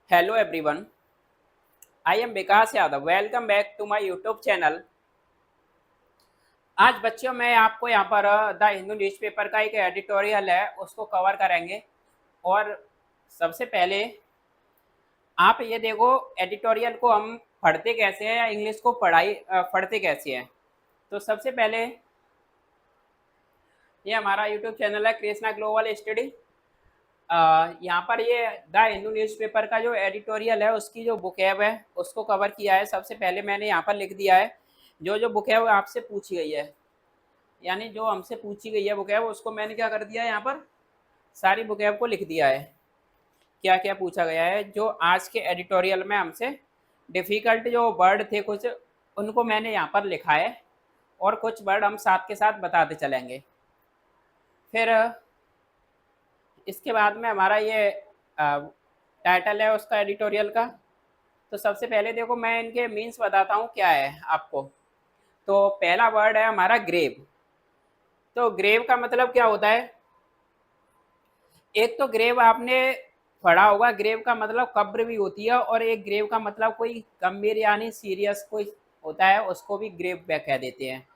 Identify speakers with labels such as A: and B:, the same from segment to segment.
A: Hello everyone, I am Vikas Yadav. Welcome back to my YouTube channel. आज बच्चों मैं आपको यहाँ पर द हिंदू न्यूज़पेपर का एक एडिटोरियल है उसको कवर करेंगे। और सबसे पहले आप ये देखो एडिटोरियल को हम पढ़ते कैसे हैं या इंग्लिश को पढ़ते कैसे हैं। तो सबसे पहले ये हमारा YouTube चैनल है कृष्णा ग्लोबल स्टडी। यहाँ पर ये द हिंदू न्यूज़पेपर का जो एडिटोरियल है उसकी जो बुकैब है उसको कवर किया है। सबसे पहले मैंने यहाँ पर लिख दिया है जो जो बुकैब आपसे पूछी गई है, यानी जो हमसे पूछी गई है बुकैब उसको मैंने क्या कर दिया है, यहाँ पर सारी बुकैब को लिख दिया है। क्या क्या पूछा गया है जो आज के एडिटोरियल में हमसे डिफ़िकल्ट जो वर्ड थे कुछ उनको मैंने यहाँ पर लिखा है और कुछ वर्ड हम साथ के साथ बताते चलेंगे। फिर इसके बाद में हमारा ये टाइटल है उसका एडिटोरियल का। तो सबसे पहले देखो मैं इनके मीन्स बताता हूँ क्या है आपको। तो पहला वर्ड है हमारा ग्रेव। तो ग्रेव का मतलब क्या होता है, एक तो ग्रेव आपने पढ़ा होगा, ग्रेव का मतलब कब्र भी होती है, और एक ग्रेव का मतलब कोई गंभीर यानी सीरियस कोई होता है उसको भी ग्रेव कह देते हैं।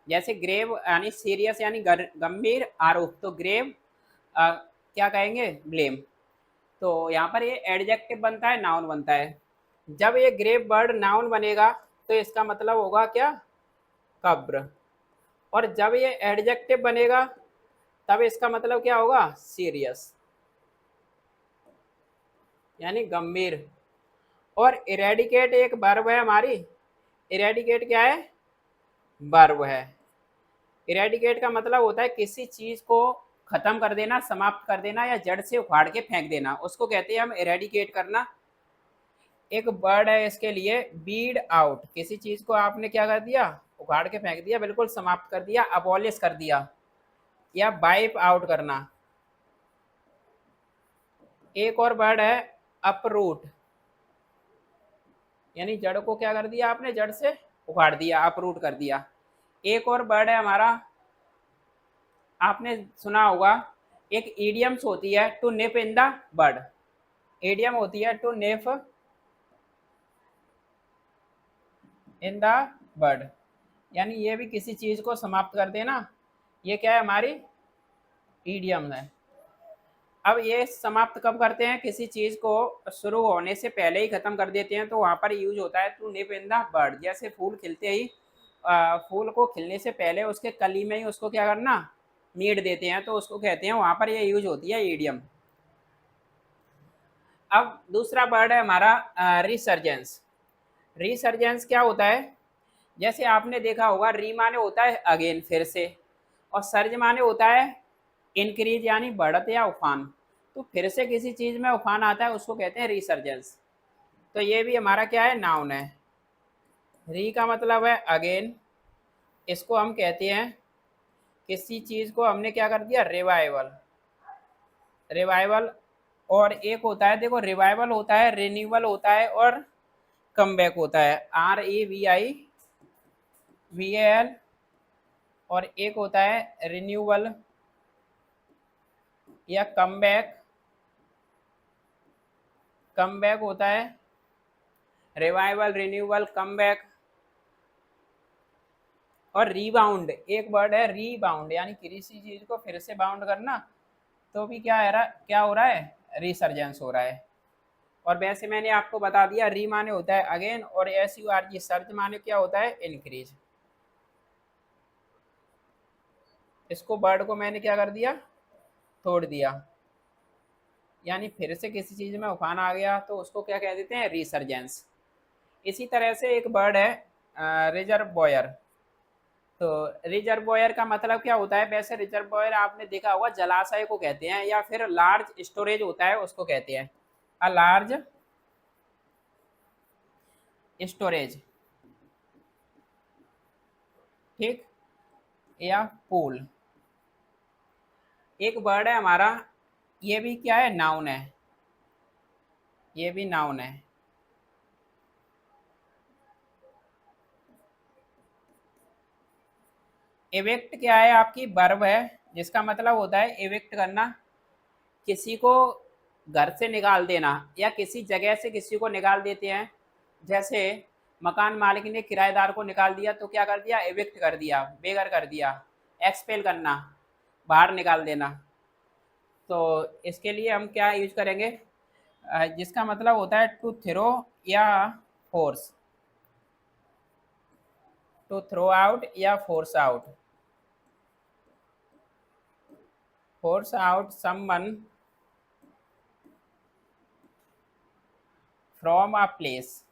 A: जैसे ग्रेव यानी सीरियस यानी गंभीर आरोप, तो ग्रेव क्या कहेंगे, ब्लेम। तो यहाँ पर ये एडजेक्टिव बनता है, नाउन बनता है। जब ये ग्रेव वर्ड नाउन बनेगा तो इसका मतलब होगा क्या, कब्र। और जब ये एडजेक्टिव बनेगा तब इसका मतलब क्या होगा, सीरियस यानी गंभीर। और इरेडिकेट एक वर्ब है हमारी। इरेडिकेट क्या है, वर्ब है। इरेडिकेट का मतलब होता है किसी चीज को खत्म कर देना, समाप्त कर देना या जड़ से उखाड़ के फेंक देना, उसको कहते हैं हम इरेडिकेट करना। एक वर्ड है इसके लिए, बीड आउट। किसी चीज को आपने क्या कर दिया, उखाड़ के फेंक दिया, बिल्कुल समाप्त कर दिया, अबॉलिश कर दिया, या वाइप आउट करना। एक और वर्ड है अपरूट, यानी जड़ को क्या कर दिया आपने, जड़ से उखाड़ दिया, अपरूट कर दिया। एक और वर्ड है हमारा, आपने सुना होगा, एक ईडियम्स होती है to nip in the bud. Idiom होती है टू निप इन द बड, यानी ये भी किसी चीज को समाप्त कर देना, ये क्या है, हमारी ईडियम है। अब ये समाप्त कब करते हैं, किसी चीज को शुरू होने से पहले ही खत्म कर देते हैं, तो वहां पर यूज होता है टू निप इन द बड। जैसे फूल खिलते ही फूल को खिलने से पहले उसके कली में ही उसको क्या करना, नीड देते हैं, तो उसको कहते हैं, वहां पर ये यूज होती है ईडियम। अब दूसरा वर्ड है हमारा रिसर्जेंस। रिसर्जेंस क्या होता है, जैसे आपने देखा होगा, री माने होता है अगेन, फिर से, और सर्ज माने होता है इंक्रीज यानी बढ़त या उफान। तो फिर से किसी चीज में उफान आता है उसको कहते हैं रिसर्जेंस। तो ये भी हमारा क्या है, नाउन है। री का मतलब है अगेन, इसको हम कहते हैं किसी चीज को हमने क्या कर दिया, रिवाइवल। रिवाइवल। और एक होता है, देखो, रिवाइवल होता है, रिन्यूअल होता है, और कमबैक होता है, RAVIVAL। और एक होता है रिन्यूअल या कमबैक। कमबैक होता है, रिवाइवल, रिन्यूअल, कमबैक। और रीबाउंड एक वर्ड है, रीबाउंड, यानी किसी चीज को फिर से बाउंड करना, तो भी क्या हो रहा है, रिसर्जेंस हो रहा है। और वैसे मैंने आपको बता दिया, री माने होता है अगेन, और SURG सर्च माने क्या होता है, इंक्रीज। इसको वर्ड को मैंने क्या कर दिया, तोड़ दिया, यानी फिर से किसी चीज में उफान आ गया तो उसको क्या कह देते हैं, रिसर्जेंस। इसी तरह से एक वर्ड है रिजर्वोयर। तो रिजर्वोयर का मतलब क्या होता है, वैसे रिजर्वोयर आपने देखा होगा जलाशय को कहते हैं, या फिर लार्ज स्टोरेज होता है उसको कहते हैं, अ लार्ज स्टोरेज, ठीक, या पूल। एक वर्ड है हमारा, ये भी क्या है, नाउन है, ये भी नाउन है। इविक्ट क्या है, आपकी वर्ब है, जिसका मतलब होता है इविक्ट करना, किसी को घर से निकाल देना या किसी जगह से किसी को निकाल देते हैं, जैसे मकान मालिक ने किराएदार को निकाल दिया तो क्या कर दिया, एविक्ट कर दिया, बेघर कर दिया, एक्सपेल करना, बाहर निकाल देना। तो इसके लिए हम क्या यूज करेंगे, जिसका मतलब होता है टू थ्रो या फोर्स, टू थ्रो आउट या force out, force out someone from a place,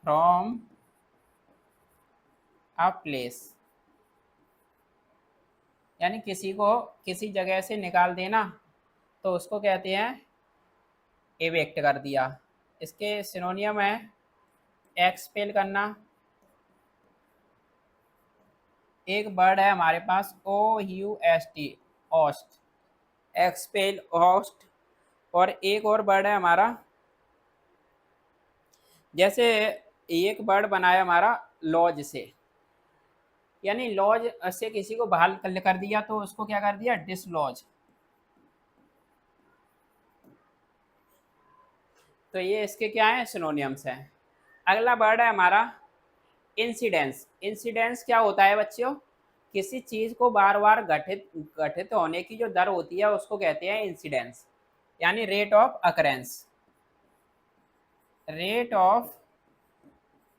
A: from a place, यानी किसी को किसी जगह से निकाल देना तो उसको कहते हैं एविक्ट कर दिया। इसके सिनोनियम है एक्सपेल करना, एक वर्ड है हमारे पास OUST, ओस्ट, एक्सपेल ओस्ट, और एक और वर्ड है हमारा, जैसे एक वर्ड बनाया हमारा लॉज से, यानी लॉज से किसी को बहाल कर दिया तो उसको क्या कर दिया, डिसलॉज। तो ये इसके क्या है, सिनोनियम्स हैं। अगला वर्ड है हमारा इंसिडेंस। इंसिडेंस क्या होता है बच्चों, किसी चीज को बार बार घटित घटित होने की जो दर होती है उसको कहते हैं इंसिडेंस, यानी rate of occurrence, rate of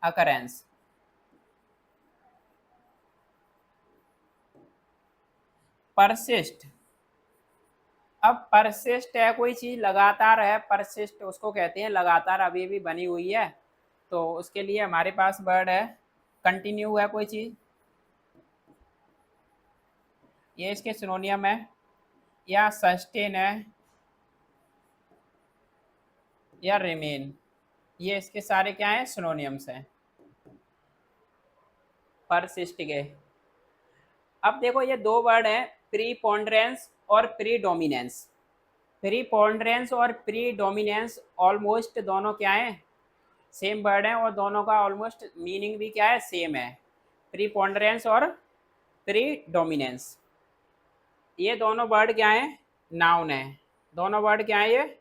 A: occurrence. Persist, अब परसिस्ट है कोई चीज लगातार है, परसिस्ट उसको कहते हैं लगातार अभी भी बनी हुई है, तो उसके लिए हमारे पास वर्ड है कंटिन्यू है कोई चीज, ये इसके सिनोनियम है, या सस्टेन है, या रिमेन, ये इसके सारे क्या हैं, सिनोनियम्स हैं परसिस्ट के। अब देखो ये दो वर्ड हैं, प्रीपोंडरेंस और प्रीडोमिनेंस। प्रीपोंडरेंस और प्रीडोमिनेंस ऑलमोस्ट दोनों क्या हैं, सेम वर्ड हैं, और दोनों का ऑलमोस्ट मीनिंग भी क्या है, सेम है। प्रीपोंडरेंस और प्रीडोमिनेंस, ये दोनों वर्ड क्या हैं, नाउन है। दोनों वर्ड क्या है, ये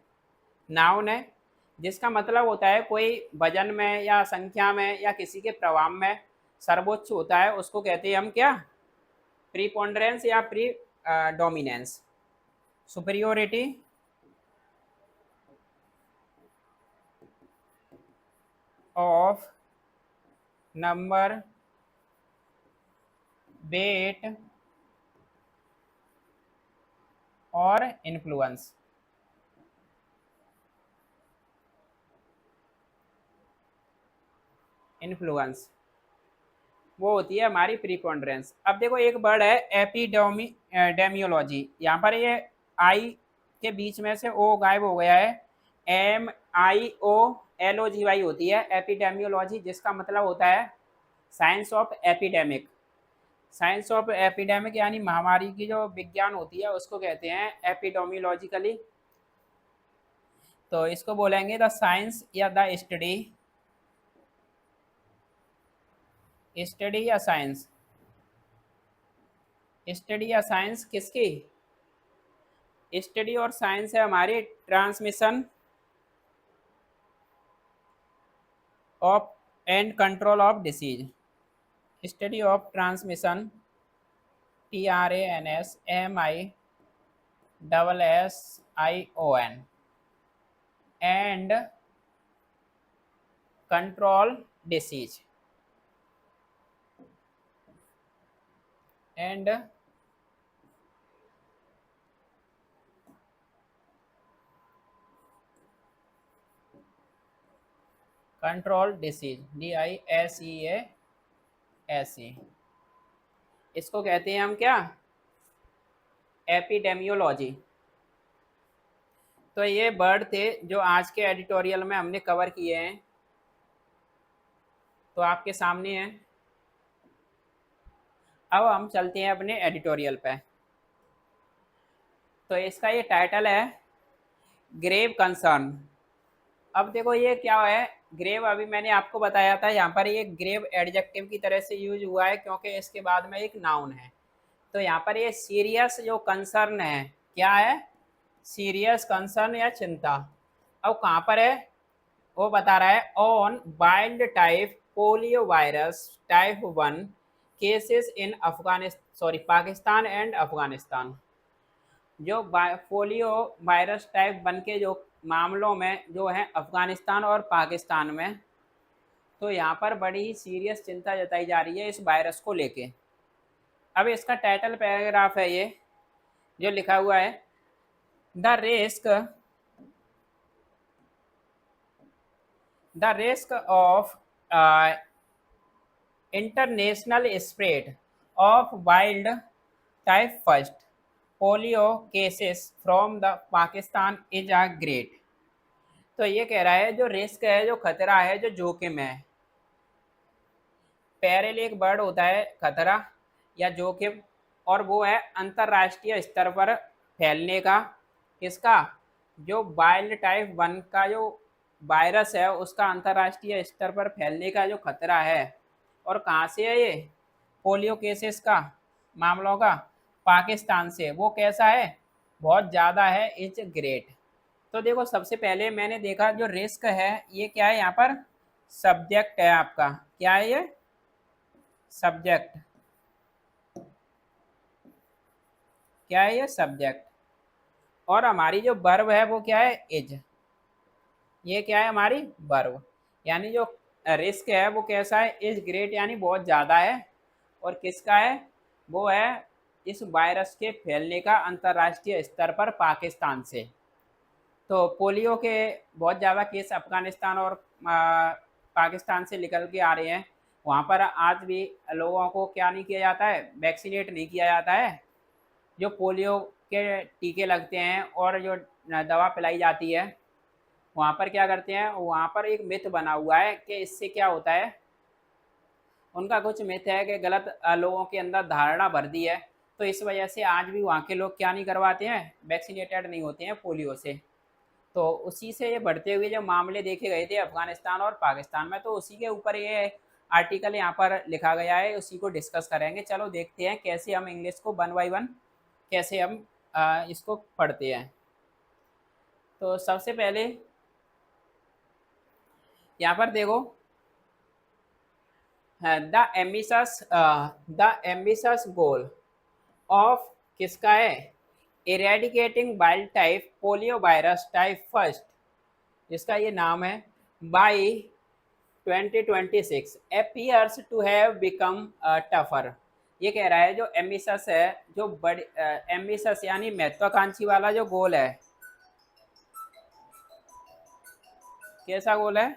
A: नाउन है, जिसका मतलब होता है कोई वजन में या संख्या में या किसी के प्रभाव में सर्वोच्च होता है उसको कहते हैं हम क्या, प्रीपोंडरेंस या predominance. Superiority of number, weight और इन्फ्लुएंस। इन्फ्लुएंस वो होती है हमारी प्रीपोंडरेंस। अब देखो एक वर्ड है एपिडोमी डेमियोलॉजी, यहाँ पर ये आई के बीच में से ओ गायब हो गया है, MIOLOGY होती है एपिडेमियोलॉजी, जिसका मतलब होता है science of epidemic. Science of epidemic यानी महामारी की जो विज्ञान होती है उसको कहते हैं एपिडेमियोलॉजिकली। तो इसको बोलेंगे द साइंस या द स्टडी, स्टडी या साइंस, स्टडी या साइंस किसकी, स्टडी और साइंस है हमारी transmission of and control of disease, study of transmission, TRANSMISSION, and control disease, and control disease, DISEASE, इसको कहते हैं हम क्या, एपिडेमियोलॉजी। तो ये वर्ड थे जो आज के एडिटोरियल में हमने कवर किए हैं, तो आपके सामने हैं। अब हम चलते हैं अपने एडिटोरियल पे। तो इसका ये टाइटल है ग्रेव कंसर्न। अब देखो ये क्या है, ग्रेव अभी मैंने आपको बताया था, यहाँ पर ये ग्रेव एडजेक्टिव की तरह से यूज हुआ है क्योंकि इसके बाद में एक नाउन है। तो यहाँ पर ये सीरियस जो कंसर्न है, क्या है, सीरियस कंसर्न या चिंता। अब कहाँ पर है, वो बता रहा है on wild type polio virus type 1 cases in Afghanistan, sorry Pakistan and Afghanistan. जो पोलियो वायरस टाइप 1 के जो मामलों में जो है अफगानिस्तान और पाकिस्तान में, तो यहाँ पर बड़ी ही सीरियस चिंता जताई जा रही है इस वायरस को लेके। अब इसका टाइटल पैराग्राफ है ये जो लिखा हुआ है, the risk of international spread of wild type first polio cases from the Pakistan is a great. तो ये कह रहा है जो रिस्क है, जो खतरा है, जो जोखिम है, पैरेल एक वर्ड होता है खतरा या जोखिम, और वो है अंतर्राष्ट्रीय स्तर पर फैलने का, किसका, जो वाइल्ड टाइप 1 का जो वायरस है उसका अंतर्राष्ट्रीय स्तर पर फैलने का जो खतरा है। और कहाँ से है ये, पोलियो केसेस का, मामलों का, पाकिस्तान से। वो कैसा है, बहुत ज़्यादा है, इज ग्रेट। तो देखो सबसे पहले मैंने देखा जो रिस्क है ये क्या है, यहाँ पर सब्जेक्ट है आपका, क्या है ये, सब्जेक्ट, क्या है ये, सब्जेक्ट। और हमारी जो वर्ब है वो क्या है, इज। ये क्या है, हमारी वर्ब। यानी जो रिस्क है वो कैसा है, इज ग्रेट, यानी बहुत ज़्यादा है। और किसका है, वो है इस वायरस के फैलने का अंतर्राष्ट्रीय स्तर पर पाकिस्तान से। तो पोलियो के बहुत ज़्यादा केस अफगानिस्तान और पाकिस्तान से निकल के आ रहे हैं। वहाँ पर आज भी लोगों को क्या नहीं किया जाता है, वैक्सीनेट नहीं किया जाता है। जो पोलियो के टीके लगते हैं और जो दवा पिलाई जाती है, वहाँ पर क्या करते हैं, वहाँ पर एक मिथ बना हुआ है कि इससे क्या होता है, उनका कुछ मिथ है कि गलत लोगों के अंदर धारणा भर दी है। तो इस वजह से आज भी वहाँ के लोग क्या नहीं करवाते हैं, वैक्सीनेटेड नहीं होते हैं पोलियो से। तो उसी से ये बढ़ते हुए जो मामले देखे गए थे अफगानिस्तान और पाकिस्तान में, तो उसी के ऊपर ये आर्टिकल यहाँ पर लिखा गया है, उसी को डिस्कस करेंगे। चलो देखते हैं कैसे हम इंग्लिश को 1 बाय 1 कैसे हम इसको पढ़ते हैं। तो सबसे पहले यहाँ पर देखो, द एम्बिशस गोल ऑफ किसका है, eradicating wild type polio virus type first, जिसका ये नाम है, by 2026 appears to have become tougher। ये कह रहा है जो एम्बिशस है, जो बड़ी एम्बिशस यानी महत्वाकांक्षी वाला जो गोल है, कैसा गोल है,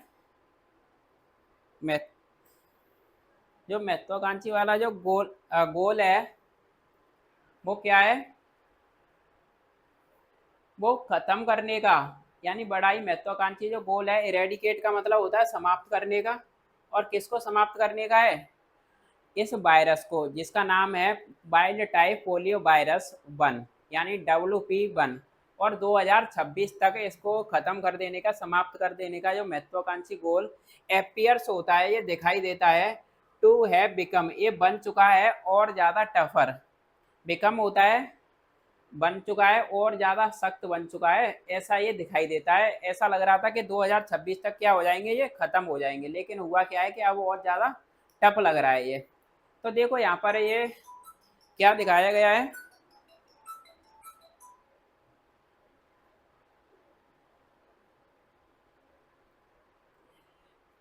A: जो महत्वाकांक्षी वाला जो गोल है वो क्या है, वो खत्म करने का, यानी बड़ा ही महत्वाकांक्षी जो गोल है, इरेडिकेट का मतलब होता है समाप्त करने का। और किसको समाप्त करने का है, इस वायरस को, जिसका नाम है वाइल्ड टाइप पोलियो वायरस 1 यानी WP1। और 2026 तक इसको ख़त्म कर देने का, समाप्त कर देने का जो महत्वाकांक्षी गोल एपियर्स होता है, ये दिखाई देता है, टू हैव बिकम, ये बन चुका है और ज़्यादा टफर, बिकम होता है बन चुका है और ज़्यादा सख्त बन चुका है, ऐसा ये दिखाई देता है। ऐसा लग रहा था कि 2026 तक क्या हो जाएंगे, ये ख़त्म हो जाएंगे, लेकिन हुआ क्या है कि अब और ज़्यादा टफ लग रहा है ये। तो देखो यहाँ पर ये क्या दिखाया गया है,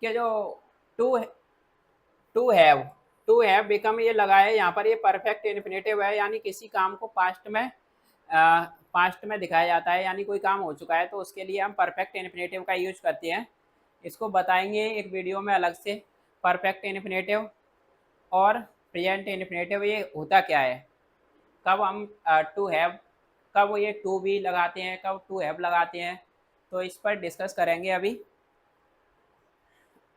A: कि जो टू टू हैव बिकम ये लगा है यहाँ पर, ये परफेक्ट इन्फिनेटिव है, यानी किसी काम को पास्ट में दिखाया जाता है, यानी कोई काम हो चुका है तो उसके लिए हम परफेक्ट इन्फिनेटिव का यूज करते हैं। इसको बताएंगे एक वीडियो में अलग से, परफेक्ट इन्फिनेटिव और प्रेजेंट इन्फिनेटिव ये होता क्या है, कब हम टू हैव, कब ये टू भी लगाते हैं, कब टू हैव लगाते हैं, तो इस पर डिस्कस करेंगे अभी।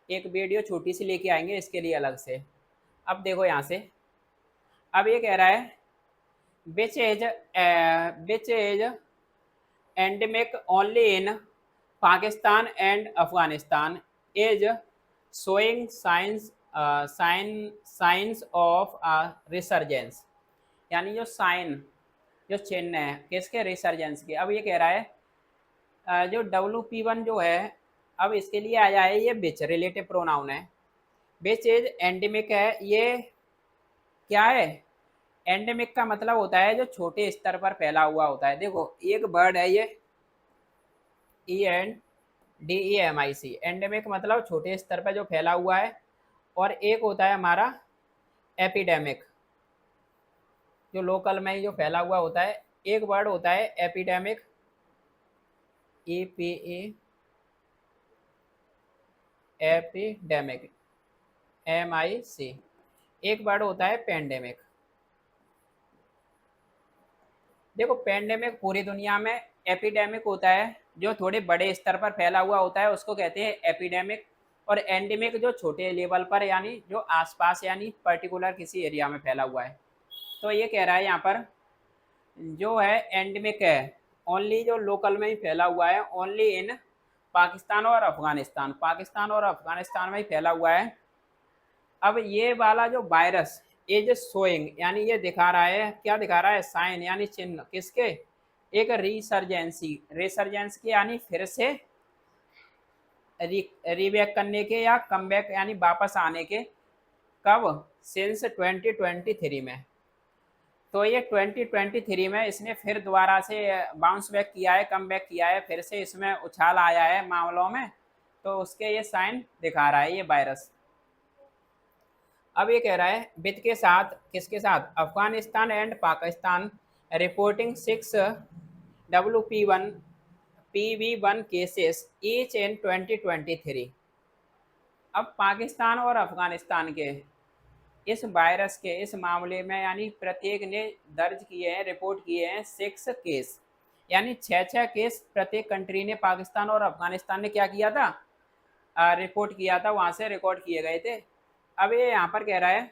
A: एक वीडियो छोटी सी लेके आएंगे इसके लिए अलग से। अब देखो यहाँ से, अब ये कह रहा है which is endemic only in Pakistan and Afghanistan is showing science of resurgence. यानी जो साइन, जो चिन्ह है किसके, रिसर्जेंस के। अब ये कह रहा है जो WP1 जो है, अब इसके लिए आया है ये विच, रिलेटिव प्रोनाउन है। विच इज एंडेमिक है, ये क्या है, एंडेमिक का मतलब होता है जो छोटे स्तर पर फैला हुआ होता है। देखो एक वर्ड है ये ENDEMIC, एंडेमिक मतलब छोटे स्तर पर जो फैला हुआ है। और एक होता है हमारा एपिडेमिक, जो लोकल में ही जो फैला हुआ होता है। एक वर्ड होता है एपिडेमिक, EPE, एपिडेमिक, MIC। एक वर्ड होता है पेंडेमिक। देखो पेंडेमिक पूरी दुनिया में, एपिडेमिक होता है जो थोड़े बड़े स्तर पर फैला हुआ होता है, उसको कहते हैं एपिडेमिक। और एंडेमिक जो छोटे लेवल पर, यानी जो आसपास यानी पर्टिकुलर किसी एरिया में फैला हुआ है। तो ये कह रहा है यहाँ पर जो है एंडेमिक है, ओनली जो लोकल में ही फैला हुआ है, ओनली इन पाकिस्तान और अफगानिस्तान, पाकिस्तान और अफगानिस्तान में ही फैला हुआ है। अब ये वाला जो वायरस इज शोइंग, यानी ये दिखा रहा है, क्या दिखा रहा है, साइन यानी चिन्ह किसके, एक रिसर्जेंसी, रिसर्जेंस के यानी फिर से रिबैक करने के या कम बैक यानी वापस आने के। कब, सिंस 2023 में। तो ये 2023 में इसने फिर दोबारा से बाउंस बैक किया है, कम बैक किया है, फिर से इसमें उछाल आया है मामलों में। तो उसके ये साइन दिखा रहा है ये वायरस। अब ये कह रहा है विद के साथ, किसके साथ, Afghanistan and Pakistan reporting 6 WP1 PV1 cases each in 2023। अब पाकिस्तान और अफगानिस्तान के इस वायरस के इस मामले में यानी प्रत्येक ने दर्ज किए हैं, रिपोर्ट किए हैं 6 केस, यानी 6 केस प्रत्येक कंट्री ने, पाकिस्तान और अफगानिस्तान ने क्या किया था, रिपोर्ट किया था, वहां से रिकॉर्ड किए गए थे। अब ये यहाँ पर कह रहा है,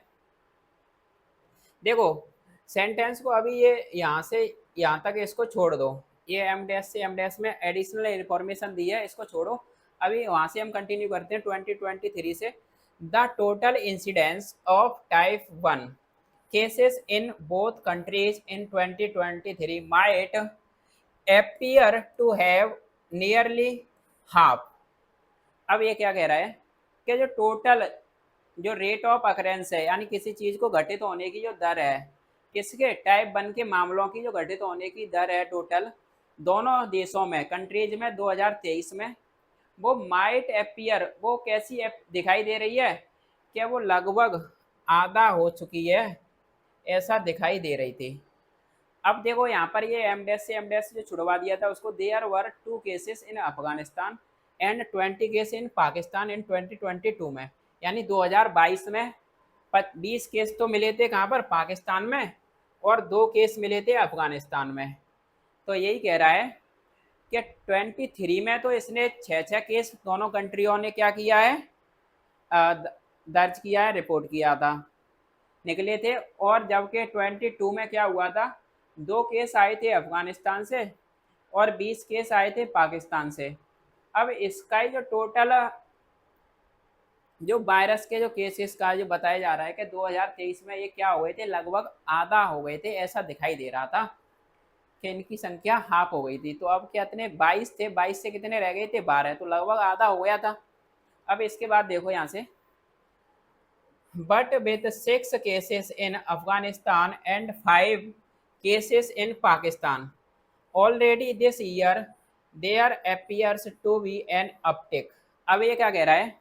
A: देखो सेंटेंस को अभी ये यहाँ से यहाँ तक इसको छोड़ दो, ये एमडेस से एमडेस में एडिशनल इंफॉर्मेशन दी है, इसको छोड़ो। अभी वहाँ से हम कंटिन्यू करते हैं 2023 से। The total incidence of type 1 cases in both countries in 2023 might appear to have nearly half। अब ये क्या कह रहा है कि जो टोटल जो रेट ऑफ अकरेंस है, यानी किसी चीज को घटित होने की जो दर है, किसके, टाइप 1 के मामलों की जो घटित होने की दर है टोटल दोनों देशों में, कंट्रीज में 2023 में, वो माइट एपियर, वो कैसी दिखाई दे रही है कि वो लगभग आधा हो चुकी है, ऐसा दिखाई दे रही थी। अब देखो यहाँ पर ये एमडेस से एमडेस जो छुड़वा दिया था उसको, there were 2 cases in Afghanistan and 20 case in Pakistan in 2022 में, यानी 2022 में 20 केस तो मिले थे कहाँ पर, पाकिस्तान में, और 2 केस मिले थे अफगानिस्तान में। तो यही कह रहा है कि 23 में तो इसने 6 केस दोनों कंट्रियों ने क्या किया है, दर्ज किया है, रिपोर्ट किया था, निकले थे। और जबकि 22 में क्या हुआ था, 2 केस आए थे अफगानिस्तान से और 20 केस आए थे पाकिस्तान से। अब इसका ही जो टोटल जो वायरस के जो केसेस का जो बताया जा रहा है कि 2023 में ये क्या हो गए थे, लगभग आधा हो गए थे, ऐसा दिखाई दे रहा था कि इनकी संख्या हाफ हो गई थी। तो अब कितने, 22 थे, 22 से कितने रह गए थे, 12, तो लगभग आधा हो गया था। अब इसके बाद देखो यहाँ से, but with 6 cases in Afghanistan and 5 cases in Pakistan already this year there appears to be an uptick। अब ये क्या कह रहा है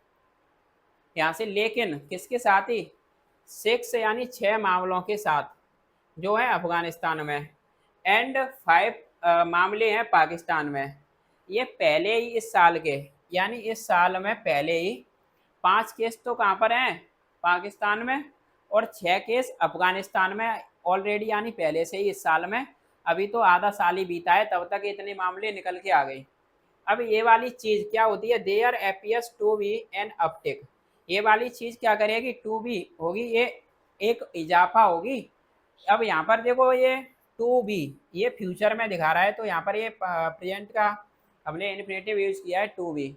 A: यहाँ से, लेकिन किसके साथ ही, 6 यानी 6 मामलों के साथ जो है अफगानिस्तान में, एंड 5 मामले हैं पाकिस्तान में। ये पहले ही इस साल के, यानी इस साल में पहले ही 5 केस तो कहाँ पर हैं, पाकिस्तान में, और 6 केस अफगानिस्तान में ऑलरेडी, यानी पहले से ही इस साल में। अभी तो आधा साल ही बीता है, तब तक इतने मामले निकल के आ गए। अब ये वाली चीज़ क्या होती है, there appears to be an uptick, ये वाली चीज़ क्या करेगी, टू बी होगी, ये एक इजाफा होगी। अब यहाँ पर देखो ये टू बी, ये फ्यूचर में दिखा रहा है, तो यहाँ पर ये प्रेजेंट का हमने इन्फिनेटिव यूज किया है टू बी,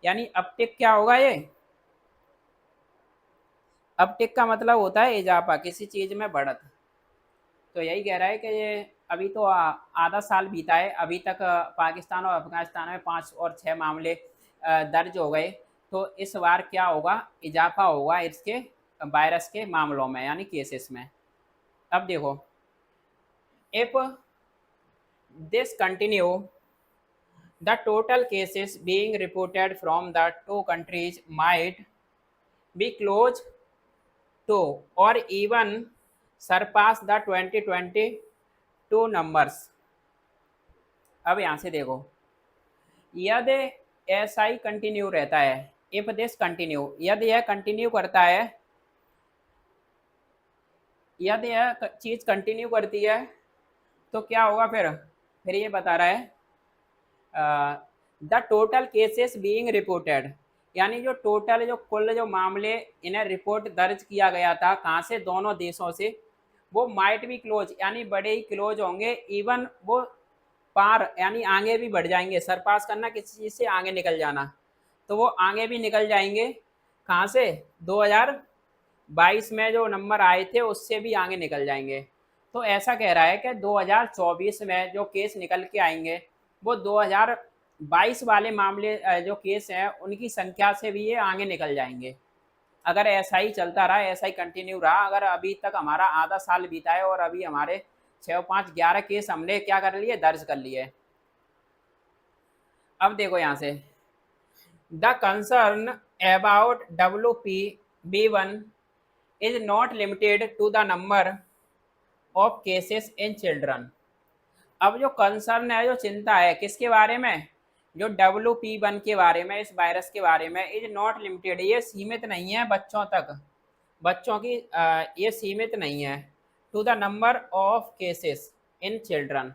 A: यानी अपटिक क्या होगा, ये अपटिक का मतलब होता है इजाफा, किसी चीज में बढ़त। तो यही कह रहा है कि ये अभी तो आधा साल बीता है, अभी तक पाकिस्तान और अफगानिस्तान में 5 और 6 मामले दर्ज हो गए। तो इस बार क्या होगा, इजाफा होगा इसके वायरस के मामलों में यानी केसेस में। अब देखो, if this continue, the total cases being reported from the two countries might be close to or even surpass the 2022 numbers। अब यहाँ से देखो, यदि ऐसा ही कंटिन्यू रहता है, इफ दिस कंटिन्यू, यदि यह कंटिन्यू करता है, यदि यह चीज कंटिन्यू करती है तो क्या होगा फिर ये बता रहा है the total cases being reported, यानी जो टोटल जो कुल जो मामले इन्हें रिपोर्ट दर्ज किया गया था कहाँ से, दोनों देशों से, वो माइट भी क्लोज यानी बड़े ही क्लोज होंगे, इवन वो पार यानी आगे भी बढ़ जाएंगे। सरपास करना किसी चीज़ से आगे निकल जाना, तो वो आगे भी निकल जाएंगे। कहाँ से, 2022 में जो नंबर आए थे उससे भी आगे निकल जाएंगे। तो ऐसा कह रहा है कि 2024 में जो केस निकल के आएंगे वो 2022 वाले मामले जो केस हैं उनकी संख्या से भी ये आगे निकल जाएंगे। अगर ऐसा ही चलता रहा, ऐसा ही कंटिन्यू रहा, अगर अभी तक हमारा आधा साल बीता है और अभी हमारे 6, 5, 11 केस हमने क्या कर लिए, दर्ज कर लिए। अब देखो यहाँ से, the concern about WPB1 is not limited to the number of cases in children. अब जो कंसर्न है, जो चिंता है, किसके बारे में, जो WP1 के बारे में, इस वायरस के बारे में, इज नॉट लिमिटेड, ये सीमित नहीं है बच्चों तक, बच्चों की ये सीमित नहीं है, to the number of cases in children,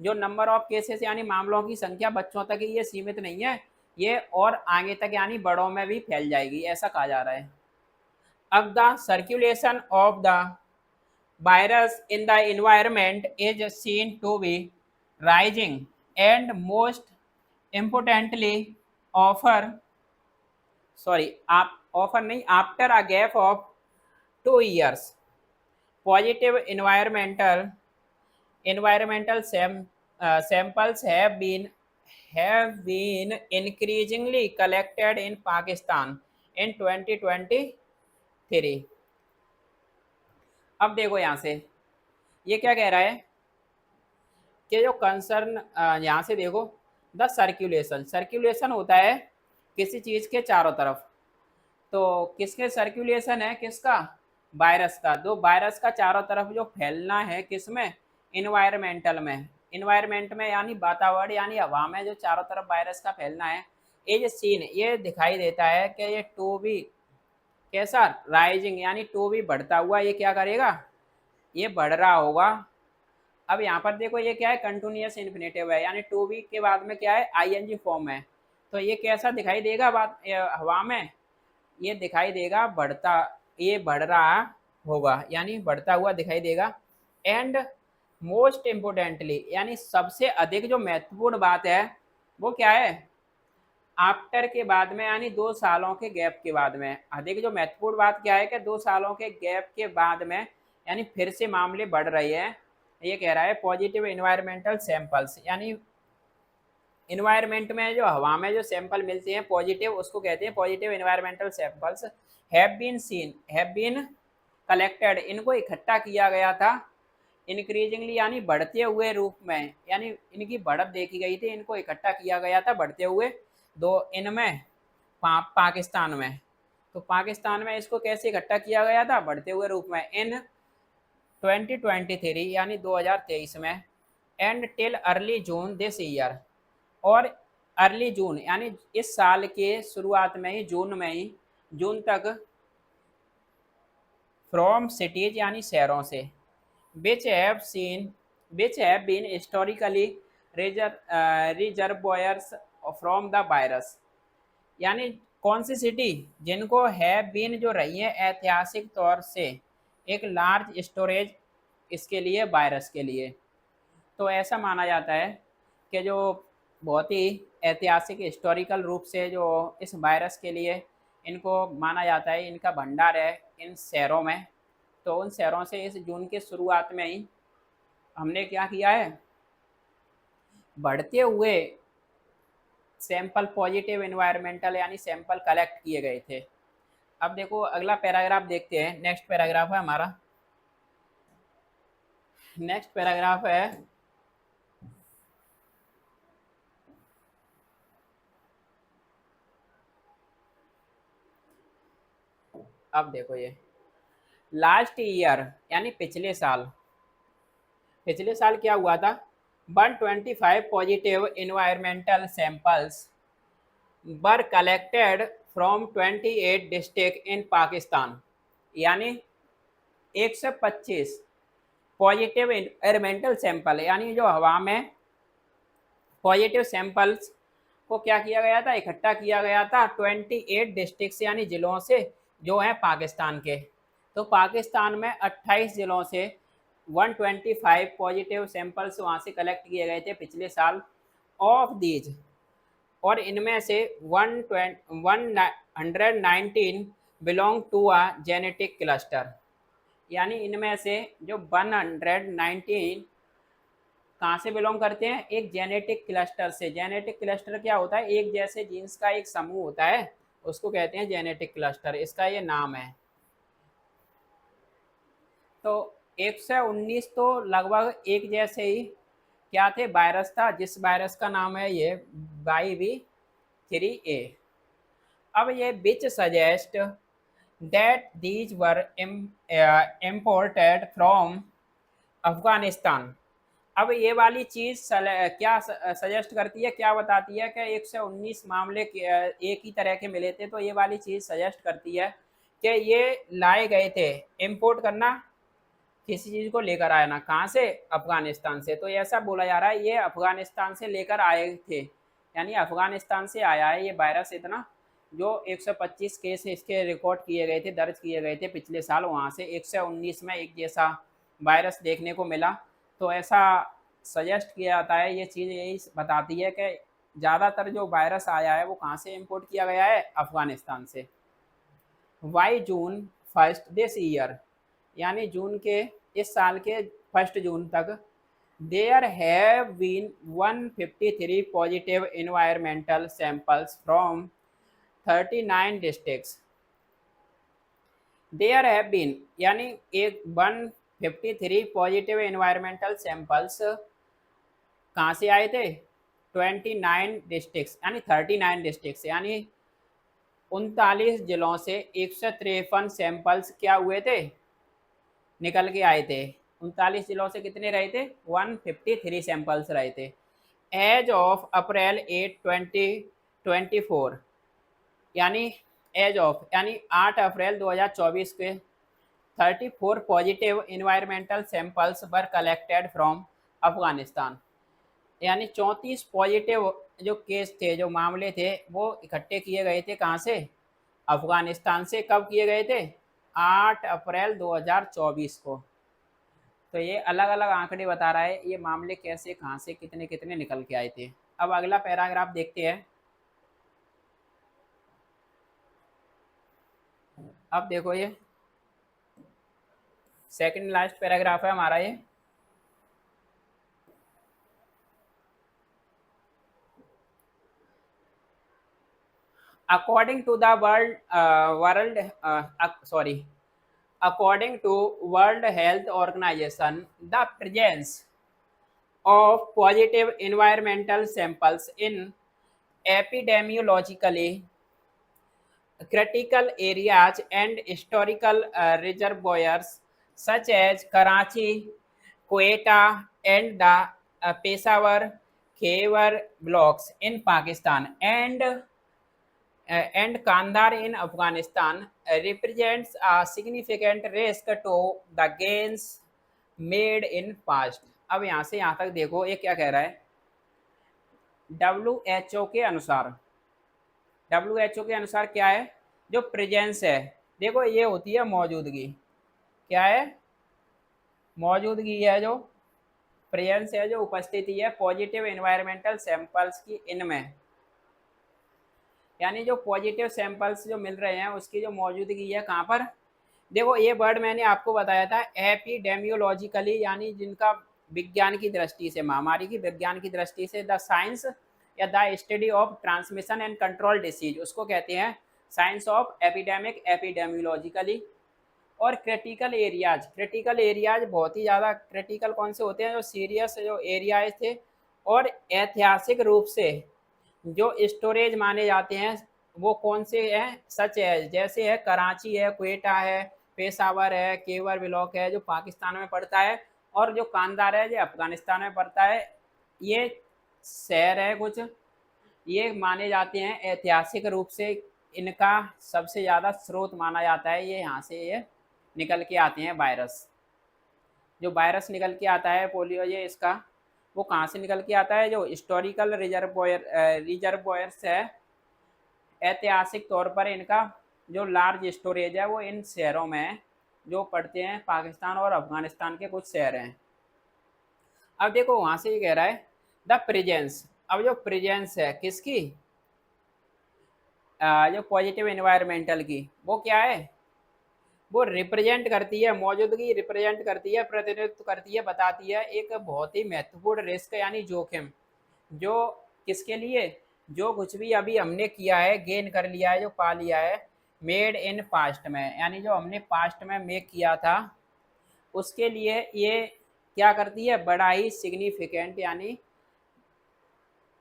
A: जो नंबर ऑफ केसेस यानी मामलों की संख्या बच्चों तक ही ये सीमित नहीं है, ये और आगे तक यानी बड़ों में भी फैल जाएगी, ऐसा कहा जा रहा है। अब the circulation of the virus in the environment is seen to be rising and most importantly offer नहीं, after a gap of 2 years positive samples have been increasingly collected in Pakistan in 2023। अब देखो यहाँ से ये क्या कह रहा है कि जो कंसर्न, यहाँ से देखो, द सर्कुलेशन, सर्कुलेशन होता है किसी चीज़ के चारों तरफ, तो किसके सर्कुलेशन है, किसका, वायरस का। दो वायरस का चारों तरफ जो फैलना है, किसमें, इन्वायरमेंटल में, इन्वायरमेंट में यानी वातावरण यानी हवा में जो चारों तरफ वायरस का फैलना है, ये सीन ये दिखाई देता है कि ये टू भी कैसा, राइजिंग यानी टू भी बढ़ता हुआ, ये क्या करेगा, ये बढ़ रहा होगा। अब यहाँ पर देखो ये क्या है, कंटिन्यूअस इन्फिनेटिव है, यानी टू बी के बाद में क्या है, ING फॉर्म है, तो ये कैसा दिखाई देगा बात हवा में, ये दिखाई देगा बढ़ता, ये बढ़ रहा होगा यानी बढ़ता हुआ दिखाई देगा। एंड मोस्ट इम्पोर्टेंटली यानी सबसे अधिक जो महत्वपूर्ण बात है वो क्या है, आफ्टर के बाद में यानी 2 सालों के गैप के बाद में, अधिक जो महत्वपूर्ण बात क्या है कि 2 सालों के गैप के बाद में यानी फिर से मामले बढ़ रहे हैं। ये कह रहा है पॉजिटिव इन्वायरमेंटल सैंपल्स, यानी इन्वायरमेंट में जो हवा में जो सैंपल मिलते हैं पॉजिटिव, उसको कहते हैं positive environmental samples, have been collected, इनको इकट्ठा किया गया था, इंक्रीजिंगली यानी बढ़ते हुए रूप में, यानी इनकी बढ़त देखी गई थी, इनको इकट्ठा किया गया था बढ़ते हुए, दो इनमें पाकिस्तान में, तो पाकिस्तान में इसको कैसे इकट्ठा किया गया था, बढ़ते हुए रूप में, इन 2023 यानी 2023 में, and till early June this year, और अर्ली जून यानी इस साल के शुरुआत में ही, जून में ही, जून तक, फ्रॉम सिटीज यानी शहरों से, which have been historically reservoirs from the virus, यानी कौन सी सिटी, जिनको हैव बीन जो रही है ऐतिहासिक तौर से एक लार्ज स्टोरेज इसके लिए, वायरस के लिए। तो ऐसा माना जाता है कि जो बहुत ही ऐतिहासिक हिस्टोरिकल रूप से जो इस वायरस के लिए इनको माना जाता है, इनका भंडार है इन शहरों में, तो उन शहरों से इस जून के शुरुआत में ही हमने क्या किया है, बढ़ते हुए सैंपल पॉजिटिव एनवायरमेंटल यानी सैंपल कलेक्ट किए गए थे। अब देखो अगला पैराग्राफ देखते हैं, नेक्स्ट पैराग्राफ है हमारा। नेक्स्ट पैराग्राफ है, अब देखो ये लास्ट ईयर यानी पिछले साल क्या हुआ था, 125 positive environmental samples were collected from 28 district in Pakistan. यानी 125 पॉजिटिव एनवायरमेंटल सैंपल यानी जो हवा में पॉजिटिव सैंपल्स को क्या किया गया था, इकट्ठा किया गया था 28 डिस्ट्रिक्ट से यानी ज़िलों से जो है पाकिस्तान के। तो पाकिस्तान में 28 ज़िलों से 125 पॉजिटिव सैंपल्स वहाँ से कलेक्ट किए गए थे पिछले साल। ऑफ दीज, और इनमें से 119 belong to a genetic cluster. यानी इनमें से जो 119 कहाँ से बिलोंग करते हैं, एक जेनेटिक क्लस्टर से। जेनेटिक क्लस्टर क्या होता है, एक जैसे जीन्स का एक समूह होता है, उसको कहते हैं जेनेटिक क्लस्टर, इसका ये नाम है। तो 119 तो लगभग एक जैसे ही क्या थे, वायरस था, जिस वायरस का नाम है ये YB3A। अब ये विच suggest that these were imported from Afghanistan. अब ये वाली चीज़ क्या सजेस्ट करती है, क्या बताती है कि 119 मामले एक ही तरह के मिले थे, तो ये वाली चीज़ सजेस्ट करती है कि ये लाए गए थे, इम्पोर्ट करना किसी चीज़ को लेकर आया ना, कहाँ से, अफगानिस्तान से। तो ऐसा बोला जा रहा है ये अफगानिस्तान से लेकर आए थे, यानी अफगानिस्तान से आया है ये वायरस इतना। जो 125 केस इसके रिकॉर्ड किए गए थे, दर्ज किए गए थे पिछले साल, वहाँ से 119 में एक जैसा वायरस देखने को मिला। तो ऐसा सजेस्ट किया जाता है, ये चीज़ यही बताती है कि ज़्यादातर जो वायरस आया है वो कहाँ से इम्पोर्ट किया गया है, अफगानिस्तान से। वाई जून 1 दिस ईयर, यानी जून के इस साल के 1 जून तक, there have been 153 positive environmental samples from 39 districts. There have been यानी एक 153 पॉजिटिव इन्वायरमेंटल सैंपल्स कहाँ से आए थे, 29 डिस्ट्रिक्ट्स यानी 39 डिस्ट्रिक्ट्स यानी 39 जिलों से 153 सैंपल्स क्या हुए थे, निकल के आए थे। 39 जिलों से कितने रहे थे, 153 सैंपल्स रहे थे। एज ऑफ अप्रैल 8 2024, यानी एज ऑफ यानी 8 अप्रैल 2024 के 34 positive environmental samples were collected from Afghanistan. यानी 34 पॉजिटिव जो केस थे, जो मामले थे, वो इकट्ठे किए गए थे कहाँ से, अफगानिस्तान से। कब किए गए थे, 8 अप्रैल 2024 को। तो ये अलग अलग आंकड़े बता रहा है ये मामले कैसे, कहाँ से, कितने कितने निकल के आए थे। अब अगला पैराग्राफ देखते हैं। अब देखो ये सेकंड लास्ट पैराग्राफ है हमारा ये। According to the according to World Health Organization, the presence of positive environmental samples in epidemiologically critical areas and historical reservoirs such as Karachi, Quetta, and the Peshawar Khyber blocks in Pakistan and Kandahar in Afghanistan represents a significant risk to the gains made in past। अब यहाँ से यहाँ तक देखो ये क्या कह रहा है, WHO के अनुसार, WHO के अनुसार क्या है, जो प्रेजेंस है, देखो ये होती है मौजूदगी, क्या है, मौजूदगी है, जो प्रेजेंस है, जो उपस्थिति है पॉजिटिव एनवायरमेंटल सैंपल्स की इनमें, यानी जो पॉजिटिव सैंपल्स जो मिल रहे हैं उसकी जो मौजूदगी है कहाँ पर। देखो ये वर्ड मैंने आपको बताया था एपिडेमियोलॉजिकली, यानी जिनका विज्ञान की दृष्टि से, महामारी की विज्ञान की दृष्टि से, द साइंस या the study of transmission and control disease, उसको कहते हैं साइंस ऑफ एपिडेमिक, एपिडेमियोलॉजिकली। और क्रिटिकल एरियाज बहुत ही ज़्यादा क्रिटिकल कौन से होते हैं, जो सीरियस जो एरियाज थे और ऐतिहासिक रूप से जो स्टोरेज माने जाते हैं, वो कौन से हैं, सच है जैसे है कराची है, क्वेटा है, पेशावर है, केवर ब्लॉक है जो पाकिस्तान में पड़ता है, और जो कांदार है जो अफगानिस्तान में पड़ता है। ये शहर है कुछ, ये माने जाते हैं ऐतिहासिक रूप से, इनका सबसे ज़्यादा स्रोत माना जाता है, ये यहाँ से ये निकल के आते हैं वायरस। जो वायरस निकल के आता है पोलियो, ये इसका वो कहाँ से निकल के आता है, जो हिस्टोरिकल रिजर्वोयर्स है, ऐतिहासिक तौर पर इनका जो लार्ज स्टोरेज है वो इन शहरों में है, जो पड़ते हैं पाकिस्तान और अफगानिस्तान के कुछ शहर हैं। अब देखो वहाँ से ये कह रहा है द प्रेजेंस, अब जो प्रेजेंस है किसकी, जो पॉजिटिव इन्वायरमेंटल की, वो क्या है, वो रिप्रेजेंट करती है, मौजूदगी रिप्रेजेंट करती है, प्रतिनिधित्व करती है, बताती है एक बहुत ही महत्वपूर्ण रिस्क यानी जोखिम, जो किसके लिए, जो कुछ भी अभी हमने किया है, गेन कर लिया है, जो पा लिया है, मेड इन पास्ट में, यानी जो हमने पास्ट में मेक किया था, उसके लिए ये क्या करती है, बड़ा ही सिग्निफिकेंट यानी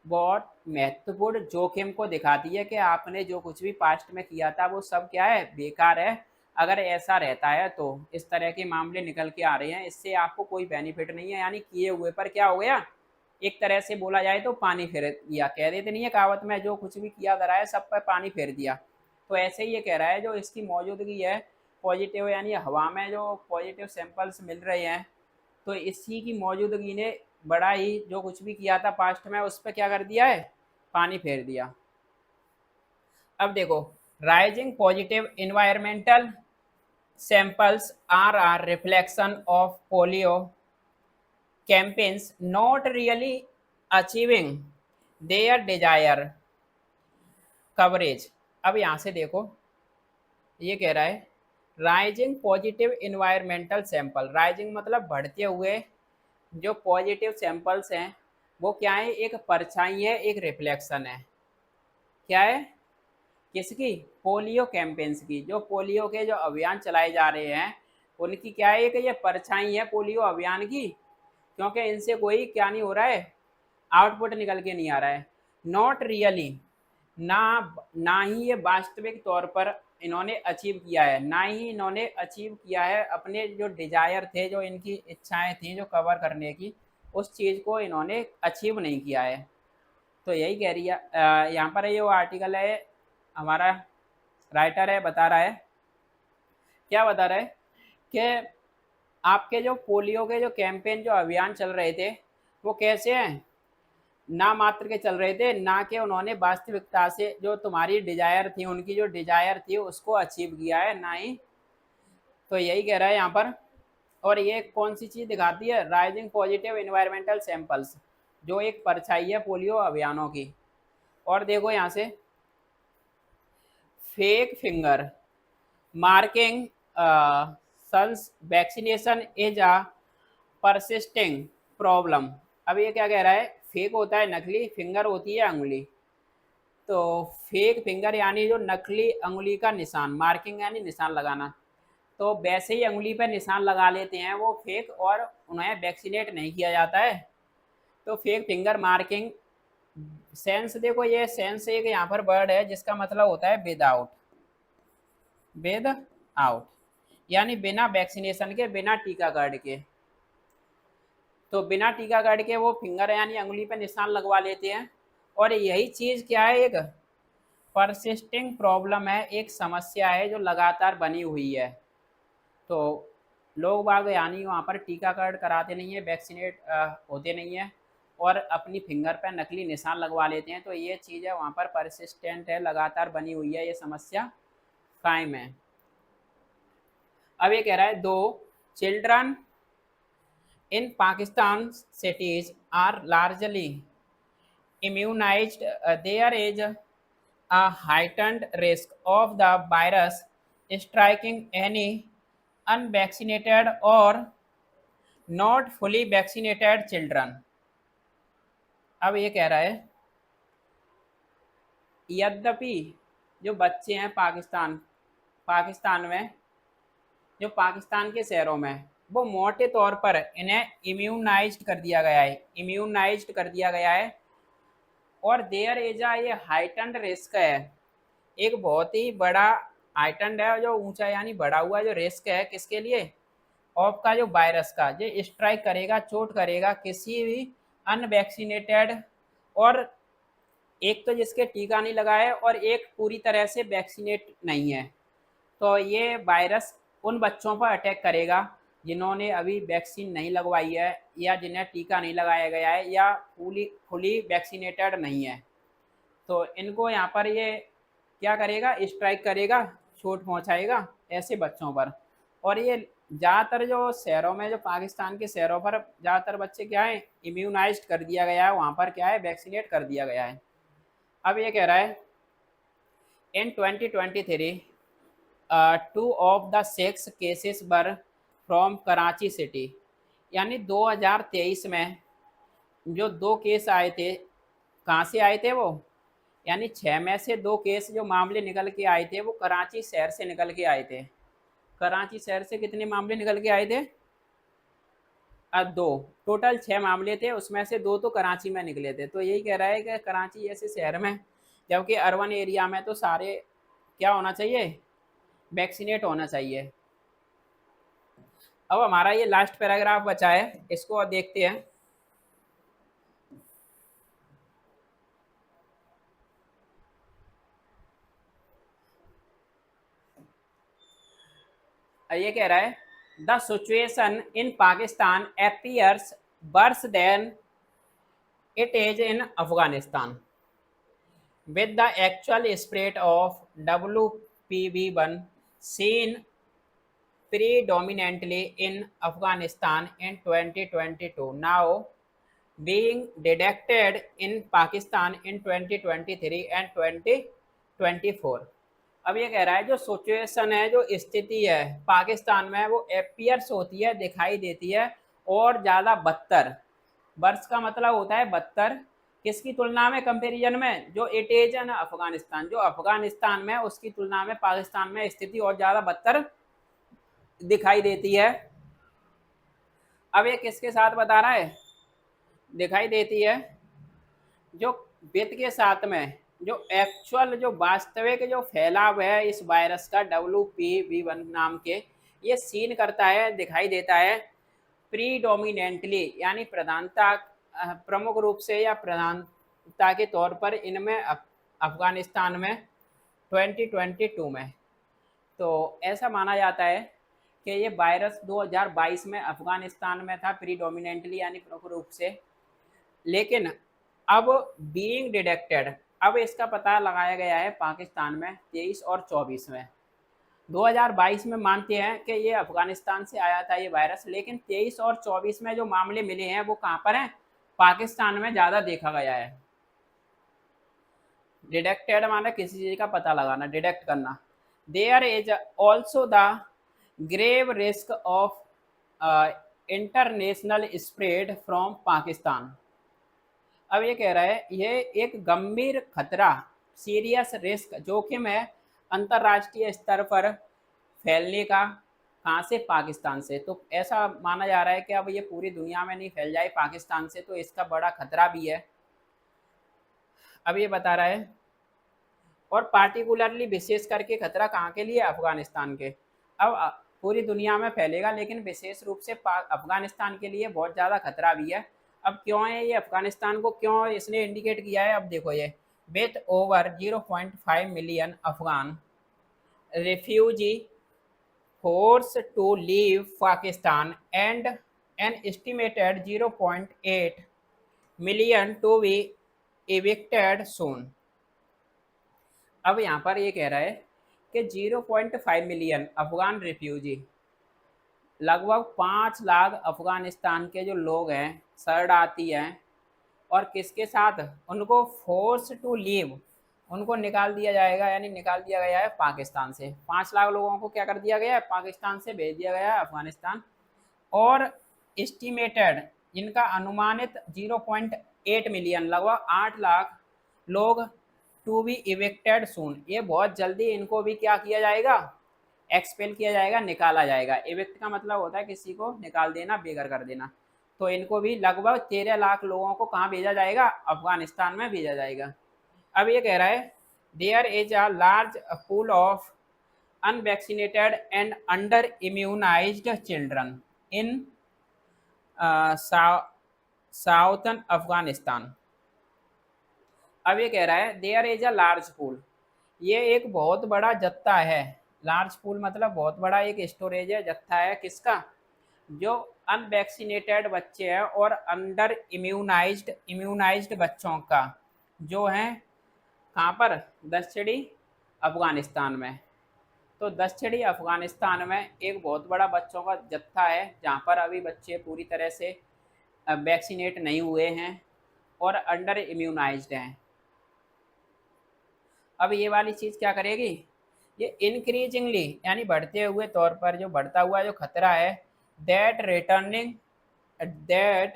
A: बहुत महत्वपूर्ण जोखिम को दिखाती है कि आपने जो कुछ भी पास्ट में किया था वो सब क्या है, बेकार है। अगर ऐसा रहता है तो इस तरह के मामले निकल के आ रहे हैं, इससे आपको कोई बेनिफिट नहीं है, यानी किए हुए पर क्या हो गया, एक तरह से बोला जाए तो पानी फेर दिया, कह देते नहीं है कहावत में, जो कुछ भी किया धरा है सब पर पानी फेर दिया। तो ऐसे ही ये कह रहा है जो इसकी मौजूदगी है पॉजिटिव, यानी हवा में जो पॉजिटिव सैंपल्स मिल रहे हैं, तो इसी की मौजूदगी ने बड़ा ही जो कुछ भी किया था पास्ट में उस पर क्या कर दिया है, पानी फेर दिया। अब देखो, rising positive environmental samples are are reflection of polio campaigns not really achieving their desired coverage। अब यहाँ से देखो, ये कह रहा है rising positive environmental sample, rising मतलब बढ़ते हुए जो पॉजिटिव सैंपल्स हैं वो क्या है, एक परछाई है, एक रिफ्लेक्शन है, क्या है, किसकी, पोलियो कैंपेन्स की, जो पोलियो के जो अभियान चलाए जा रहे हैं उनकी क्या है, एक ये परछाई है पोलियो अभियान की, क्योंकि इनसे कोई क्या नहीं हो रहा है, आउटपुट निकल के नहीं आ रहा है। नॉट रियली, ना ना ही ये वास्तविक तौर पर इन्होंने अचीव किया है, ना ही इन्होंने अचीव किया है अपने जो डिजायर थे, जो इनकी इच्छाएं थी जो कवर करने की, उस चीज़ को इन्होंने अचीव नहीं किया है। तो यही कह रही है, यहाँ पर ये वो आर्टिकल है, हमारा राइटर है बता रहा है, क्या बता रहा है कि आपके जो पोलियो के जो कैंपेन जो अभियान चल रहे थे वो कैसे हैं, ना मात्र के चल रहे थे, ना कि उन्होंने वास्तविकता से जो तुम्हारी डिजायर थी, उनकी जो डिजायर थी उसको अचीव किया है, ना ही। तो यही कह रहा है यहाँ पर। और ये कौन सी चीज़ दिखाती है, राइजिंग पॉजिटिव इन्वायरमेंटल सैंपल्स, जो एक परछाई है पोलियो अभियानों की। और देखो यहाँ से fake finger marking sans vaccination is a persisting problem. अब ये क्या कह रहा है, फेक होता है नकली, फिंगर होती है अंगुली, तो फेक फिंगर यानी जो नकली अंगुली का निशान, मार्किंग यानी निशान लगाना, तो वैसे ही अंगुली पर निशान लगा लेते हैं वो फेक, और उन्हें वैक्सीनेट नहीं किया जाता है। तो फेक फिंगर मार्किंग सेंस, देखो ये सेंस एक यहाँ पर वर्ड है जिसका मतलब होता है विदाउट, विद आउट, यानी बिना वैक्सीनेशन के, बिना टीकाकरण के। तो बिना टीकाकरण के वो फिंगर यानी अंगुली पे निशान लगवा लेते हैं, और यही चीज़ क्या है, एक परसिस्टिंग प्रॉब्लम है, एक समस्या है जो लगातार बनी हुई है। तो लोग बाग यानी वहाँ पर टीकाकरण कराते नहीं है, वैक्सीनेट होते नहीं है, और अपनी फिंगर पर नकली निशान लगवा लेते हैं। तो ये चीज़ है वहाँ पर परसिस्टेंट है, लगातार बनी हुई है, ये समस्या कायम है। अब ये कह रहा है दो children in Pakistan cities are largely immunized, there is a heightened risk of the virus striking any unvaccinated or not fully vaccinated children. अब ये कह रहा है यद्यपि जो बच्चे हैं पाकिस्तान पाकिस्तान में, जो पाकिस्तान के शहरों में, वो मोटे तौर पर इन्हें इम्यूनाइज्ड कर दिया गया है, इम्यूनाइज्ड कर दिया गया है। और देयर इज आ ये हाइटेंड रिस्क है, एक बहुत ही बड़ा हाइटेंड है जो ऊंचा यानी बढ़ा हुआ जो रिस्क है किसके लिए, ऑफ का जो वायरस का, जो स्ट्राइक करेगा, चोट करेगा किसी भी अनवैक्सीनेटेड, और एक तो जिसके टीका नहीं लगा है और एक पूरी तरह से वैक्सीनेट नहीं है। तो ये वायरस उन बच्चों पर अटैक करेगा जिन्होंने अभी वैक्सीन नहीं लगवाई है या जिन्हें टीका नहीं लगाया गया है या फुली फुली वैक्सीनेटेड नहीं है। तो इनको यहाँ पर ये क्या करेगा, स्ट्राइक करेगा, चोट पहुँचाएगा ऐसे बच्चों पर। और ये ज़्यादातर जो शहरों में, जो पाकिस्तान के शहरों पर ज़्यादातर बच्चे क्या है, इम्यूनाइज्ड कर दिया गया है, वहाँ पर क्या है, वैक्सीनेट कर दिया गया है। अब ये कह रहा है इन 2023 two of the 6 cases were from Karachi city, यानी 2023 में जो 2 केस आए थे, कहाँ से आए थे वो, यानी 6 में से 2 केस जो मामले निकल के आए थे वो कराची शहर से निकल के आए थे। कराची शहर से कितने मामले निकल के आए थे, अब 2, टोटल 6 मामले थे, उसमें से 2 तो कराची में निकले थे। तो यही कह रहा है कि कराची ऐसे शहर में, जबकि अर्बन एरिया में तो सारे क्या होना चाहिए, वैक्सीनेट होना चाहिए। अब हमारा ये लास्ट पैराग्राफ बचा है, इसको और देखते हैं। ये कह रहा है the situation in Pakistan appears worse than it is in Afghanistan with the actual spread of WPV1 seen predominantly in Afghanistan in 2022, now being detected in Pakistan in 2023 and 2024। अब ये कह रहा है जो सिचुएशन है, जो स्थिति है पाकिस्तान में, वो एपियर्स होती है, दिखाई देती है, और ज़्यादा बदतर, वर्ष का मतलब होता है बदतर, किसकी तुलना में, कंपैरिजन में, जो इट इज एन अफगानिस्तान, जो अफगानिस्तान में, उसकी तुलना में पाकिस्तान में स्थिति और ज़्यादा बदतर दिखाई देती है। अब ये किसके साथ बता रहा है, दिखाई देती है जो वित्त के साथ में, जो एक्चुअल, जो वास्तविक जो फैलाव है इस वायरस का WPV1 नाम के, ये सीन करता है, दिखाई देता है प्रीडोमिनेंटली, यानी प्रधानता, प्रमुख रूप से या प्रधानता के तौर पर इनमें अफगानिस्तान में 2022 में। तो ऐसा माना जाता है कि ये वायरस 2022 में अफगानिस्तान में था प्रीडोमिनेंटली, यानी प्रमुख रूप से, लेकिन अब बीइंग डिटेक्टेड, अब इसका पता लगाया गया है पाकिस्तान में 23 और 24 में। 2022 में मानते हैं कि ये अफगानिस्तान से आया था ये वायरस, लेकिन 23 और 24 में जो मामले मिले हैं वो कहाँ पर हैं, पाकिस्तान में ज़्यादा देखा गया है। डिटेक्टेड माना किसी चीज़ का पता लगाना, डिटेक्ट करना। There is also the grave risk of international spread from Pakistan. अब ये कह रहा है ये एक गंभीर खतरा, सीरियस रिस्क, जोखिम है अंतर्राष्ट्रीय स्तर पर फैलने का, कहाँ से, पाकिस्तान से। तो ऐसा माना जा रहा है कि अब ये पूरी दुनिया में नहीं फैल जाए पाकिस्तान से, तो इसका बड़ा खतरा भी है। अब ये बता रहा है, और पार्टिकुलरली विशेष करके खतरा कहाँ के लिए, अफगानिस्तान के। अब पूरी दुनिया में फैलेगा, लेकिन विशेष रूप से अफगानिस्तान के लिए बहुत ज़्यादा खतरा भी है। अब क्यों है ये, अफगानिस्तान को क्यों इसने इंडिकेट किया है, अब देखो ये, with over 0.5 million Afghan refugee force to leave Pakistan and an estimated 0.8 million to be evicted soon. अब यहाँ पर ये कह रहा है कि 0.5 मिलियन अफगान रेफ्यूजी, लगभग 5 लाख अफगानिस्तान के जो लोग हैं, शरणार्थी हैं, और किसके साथ, उनको फोर्स टू लीव, उनको निकाल दिया जाएगा, यानी निकाल दिया गया है पाकिस्तान से। 5 लाख लोगों को क्या कर दिया गया है, पाकिस्तान से भेज दिया गया है अफगानिस्तान। और एस्टिमेटेड, जिनका अनुमानित 0.8 मिलियन, लगभग 8 लाख लोग, टू बी इविक्टेड सून, ये बहुत जल्दी इनको भी क्या किया जाएगा, एक्सपेल किया जाएगा, निकाला जाएगा। इविक्ट का मतलब होता है किसी को निकाल देना, बेघर कर देना। तो इनको भी लगभग 13 लाख लोगों को कहाँ भेजा जाएगा, अफगानिस्तान में भेजा जाएगा। अब ये कह रहा है there is a large pool of unvaccinated and under immunized children in southern Afghanistan. अब ये कह रहा है there is a large pool, ये एक बहुत बड़ा जत्था है। लार्ज पूल मतलब बहुत बड़ा एक स्टोरेज है, जत्था है किसका, जो अनवैक्सीनेटेड बच्चे हैं और अंडर इम्यूनाइज्ड बच्चों का, जो हैं कहाँ पर, दक्षिणी अफगानिस्तान में। तो दक्षिणी अफगानिस्तान में एक बहुत बड़ा बच्चों का जत्था है, जहाँ पर अभी बच्चे पूरी तरह से वैक्सीनेट नहीं हुए हैं और अंडर इम्यूनाइज्ड हैं। अब ये वाली चीज़ क्या करेगी, ये इंक्रीजिंगली यानी बढ़ते हुए तौर पर, जो बढ़ता हुआ जो खतरा है, that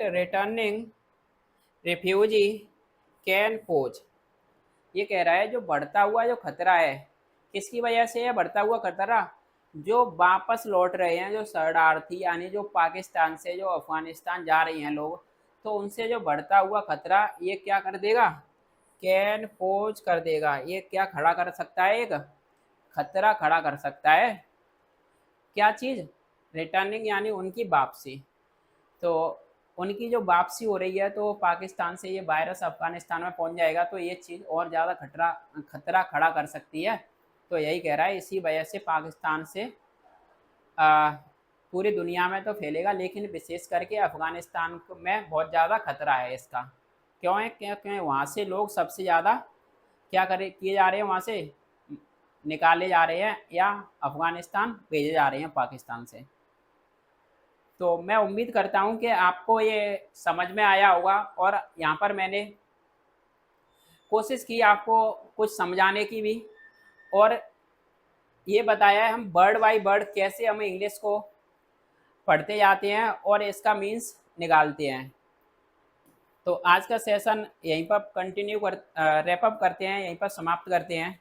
A: returning refugee can pose, ये कह रहा है जो बढ़ता हुआ जो खतरा है, किसकी वजह से है बढ़ता हुआ खतरा, जो वापस लौट रहे हैं, जो शरणार्थी यानी जो पाकिस्तान से जो अफगानिस्तान जा रही हैं लोग, तो उनसे जो बढ़ता हुआ खतरा ये क्या कर देगा, कैन पोज कर देगा। ये क्या खड़ा कर सकता है, एक खतरा खड़ा कर सकता है। क्या चीज़, रिटर्निंग यानी उनकी वापसी। तो उनकी जो वापसी हो रही है, तो पाकिस्तान से ये वायरस अफगानिस्तान में पहुंच जाएगा, तो ये चीज़ और ज़्यादा खतरा खड़ा कर सकती है। तो यही कह रहा है, इसी वजह से पाकिस्तान से पूरी दुनिया में तो फैलेगा, लेकिन विशेष करके अफगानिस्तान में बहुत ज़्यादा खतरा है इसका। क्यों है, क्योंकि वहाँ से लोग सबसे ज़्यादा क्या करे किए जा रहे हैं, वहाँ से निकाले जा रहे हैं या अफगानिस्तान भेजे जा रहे हैं पाकिस्तान से। तो मैं उम्मीद करता हूँ कि आपको ये समझ में आया होगा, और यहाँ पर मैंने कोशिश की आपको कुछ समझाने की भी, और ये बताया है हम वर्ड बाय वर्ड कैसे हम इंग्लिश को पढ़ते जाते हैं और इसका मीन्स निकालते हैं। तो आज का सेशन यहीं पर कंटिन्यू कर रैप अप करते हैं, यहीं पर समाप्त करते हैं।